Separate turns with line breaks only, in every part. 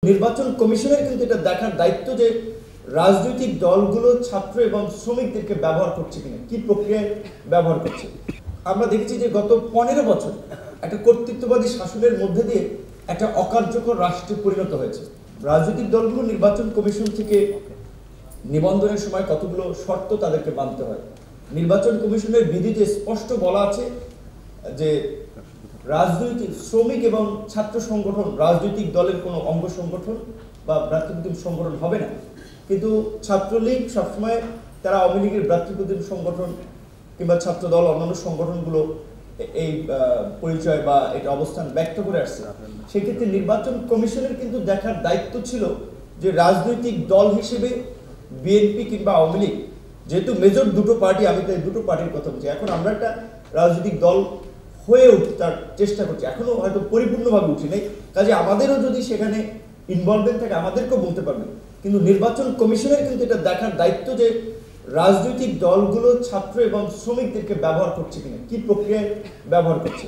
নির্বাচন কমিশনের কিন্তু এটা দেখার দায়িত্ব যে রাজনৈতিক দলগুলো ছাত্র এবং শ্রমিকদেরকে ব্যবহার করছে কিনা, কি প্রক্রিয়ায় ব্যবহার করছে। আমরা দেখেছি যে গত 15 বছর একটা কর্তৃত্ববাদী শাসনের মধ্যে দিয়ে একটা অকার্যকর রাষ্ট্রে পরিণত হয়েছে। রাজনৈতিক দলগুলো নির্বাচন কমিশন থেকে নিবন্ধনের সময় কতগুলো শর্ত তাদেরকে মানতে হয়। নির্বাচন কমিশনের বিধিতে স্পষ্ট বলা আছে যে রাজনৈতিক শ্রমিক এবং ছাত্র সংগঠন রাজনৈতিক দলের কোনো অঙ্গ সংগঠন বা ভ্রাতৃপ্রতিম সংগঠন হবে না। কিন্তু ছাত্রলীগ সবসময় তারা আওয়ামী লীগের ভ্রাতৃপ্রতিম সংগঠন কিংবা ছাত্র দল অন্যান্য সংগঠনগুলো এই পরিচয় বা এটা অবস্থান ব্যক্ত করে আসছে। সেক্ষেত্রে নির্বাচন কমিশনের কিন্তু দেখার দায়িত্ব ছিল যে রাজনৈতিক দল হিসেবে বিএনপি কিংবা আওয়ামী লীগ, যেহেতু মেজর দুটো পার্টি, আমি তাই দুটো পার্টির কথা বলছি, এখন আমরা একটা রাজনৈতিক দল হয়ে তার চেষ্টা করছি, এখনো হয়তো পরিপূর্ণভাবে উঠি নাই, কাজে আমাদেরও যদি সেখানে ইনভলভমেন্ট থাকে আমাদেরকেও বলতে পারবেন। কিন্তু নির্বাচন কমিশনের কিন্তু এটা দেখার দায়িত্ব যে রাজনৈতিক দলগুলো ছাত্র এবং শ্রমিকদেরকে ব্যবহার করছে কিনা, কি প্রক্রিয়ায় ব্যবহার করছে।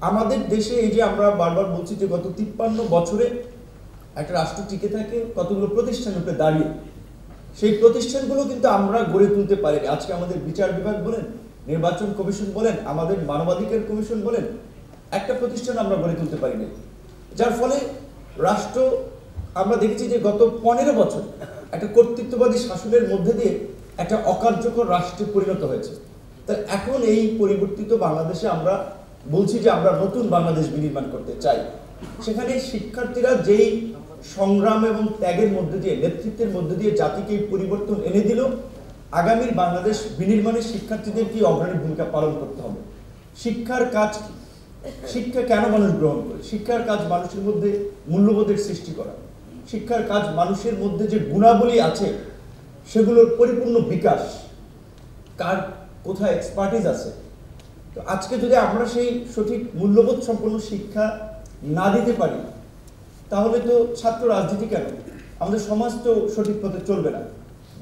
আমাদের দেশে এই যে আমরা বারবার বলছি যে গত 53 বছরে একটা রাষ্ট্র টিকে থাকে কতগুলো প্রতিষ্ঠানের উপরে দাঁড়িয়ে, সেই প্রতিষ্ঠানগুলো কিন্তু আমরা গড়ে তুলতে পারিনি। আজকে আমাদের বিচার বিভাগ বলেন, নির্বাচন কমিশন বলেন, আমাদের মানবাধিকার কমিশন বলেন, একটা প্রতিষ্ঠান আমরা গড়ে তুলতে পারিনি, যার ফলে রাষ্ট্র আমরা দেখেছি যে গত 15 বছর একটা কর্তৃত্ববাদী শাসনের মধ্যে দিয়ে একটা অকার্যকর রাষ্ট্রে পরিণত হয়েছে। তাই এখন এই পরিবর্তিত বাংলাদেশে আমরা বলছি যে আমরা নতুন বাংলাদেশ বিনির্মাণ করতে চাই। সেখানে শিক্ষার্থীরা যেই সংগ্রাম এবং ত্যাগের মধ্যে দিয়ে, নেতৃত্বের মধ্যে দিয়ে জাতিকে এই পরিবর্তন এনে দিল, আগামীর বাংলাদেশ বিনির্মাণে শিক্ষার্থীদের কি অগ্রণী ভূমিকা পালন করতে হবে। শিক্ষার কাজ কি, শিক্ষা কেন মানুষ গ্রহণ করে? শিক্ষার কাজ মানুষের মধ্যে মূল্যবোধের সৃষ্টি করা। শিক্ষার কাজ মানুষের মধ্যে যে গুণাবলী আছে সেগুলোর পরিপূর্ণ বিকাশ। কার কোথায় এক্সপার্টিস আছে। তো আজকে যদি আমরা সেই সঠিক মূল্যবোধ সম্পন্ন শিক্ষা না দিতে পারি, তাহলে তো ছাত্র রাজনীতি কেন, আমাদের সমাজ তো সঠিক পথে চলবে না।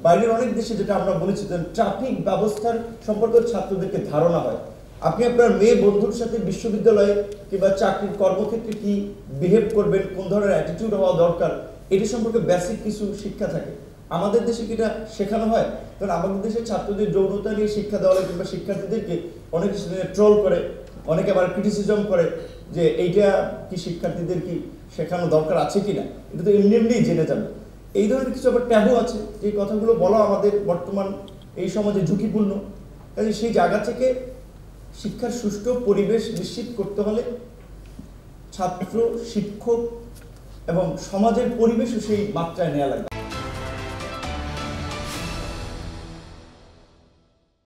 বাইরের অনেক দেশে যেটা আমরা বলেছি, ট্রাফিক ব্যবস্থার সম্পর্কে ছাত্রদেরকে ধারণা হয়। আপনি আপনার মেয়ে বন্ধুর সাথে বিশ্ববিদ্যালয়ে কিংবা চাকরির কর্মক্ষেত্রে কি বিহেভ করবেন, কোন ধরনের অ্যাটিটিউড হওয়া দরকার, এটি সম্পর্কে বেসিক কিছু শিক্ষা থাকে। আমাদের দেশে কি এটা শেখানো হয়? কারণ আমাদের দেশে ছাত্রদের যৌনতা নিয়ে শিক্ষা দেওয়া হয়, কিংবা শিক্ষার্থীদেরকে অনেকে ট্রোল করে, অনেকে আবার ক্রিটিসিজম করে যে এইটা কি শিক্ষার্থীদের কি শেখানো দরকার আছে কিনা, এটা তো এমনি এমনি জেনে যাবে। এই ধরনের কিছু আবার ট্যাবু আছে, যে কথাগুলো বলা আমাদের বর্তমান এই সমাজে ঝুঁকিপূর্ণ। কাজে সেই জায়গা থেকে শিক্ষার সুষ্ঠু পরিবেশ নিশ্চিত করতে হলে ছাত্র, শিক্ষক এবং সমাজের পরিবেশও সেই মাত্রায় নেওয়া লাগবে।